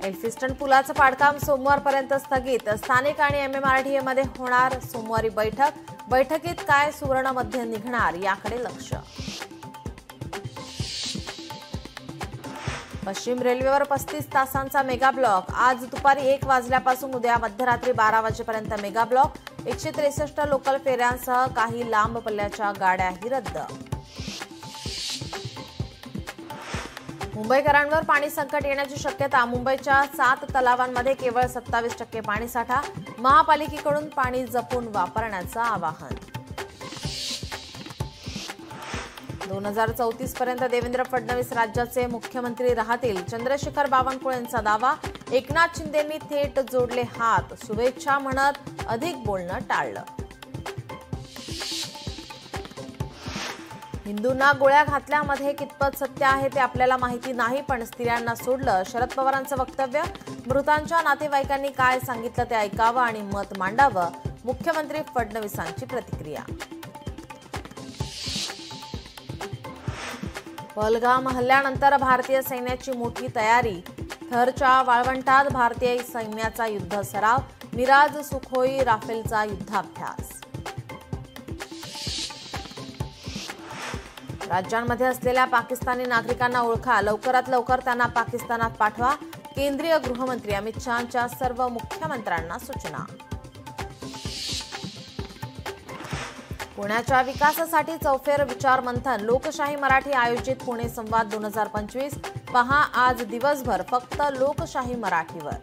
Elphinstone पुलाचं पाडकाम सोमवारपर्यंत स्थगित. स्थानिक आणि MMRDA मध्ये होणार सोमवारी बैठकीत काय सुवर्ण मध्य निघणार याकडे लक्ष. पश्चिम रेल्वेवर 35 तासांचा मेगा ब्लॉक. आज दुपारी 1 वाजल्यापासून उद्या मध्यरात्री 12 वाजेपर्यंत मेगा ब्लॉक. 163 लोकल फेऱ्यांसह काही लांब पल्ल्याच्या गाड्याही रद्द. मुंबईकरांवर पाणी संकट येण्याची शक्यता. मुंबईच्या 7 तलावांमध्ये केवळ 27% पाणीसाठा. महापालिकेकडून पाणी जपून वापरण्याचं आवाहन. 2034 पर्यंत देवेंद्र फडणवीस राज्याचे मुख्यमंत्री राहतील. चंद्रशेखर बावनकुळेंचा दावा. एकनाथ शिंदेंनी थेट जोडले हात. शुभेच्छा म्हणत अधिक बोलणं टाळलं. हिंदूंना गोळ्या घातल्यामध्ये कितपत सत्य आहे ते आपल्याला माहिती नाही, पण स्त्रियांना सोडलं. शरद पवारांचं वक्तव्य. मृतांच्या नातेवाईकांनी काय सांगितलं ते ऐकावं आणि मत मांडावं. मुख्यमंत्री फडणवीसांची प्रतिक्रिया. पहलगाम हल्ल्यानंतर भारतीय सैन्याची मोठी तयारी. थरच्या वाळवंटात भारतीय सैन्याचा युद्ध सराव. मिराज, सुखोई, राफेलचा युद्धाभ्यास. राज्यांमध्ये असलेल्या पाकिस्तानी नागरिकांना ओळखा. लवकरात लवकर त्यांना पाकिस्तानात पाठवा. केंद्रीय गृहमंत्री अमित शहांच्या सर्व मुख्यमंत्र्यांना सूचना. पुण्याच्या विकासासाठी चौफेर विचार मंथन. लोकशाही मराठी आयोजित पुणे संवाद 2025. पहा आज दिवसभर फक्त लोकशाही मराठीवर.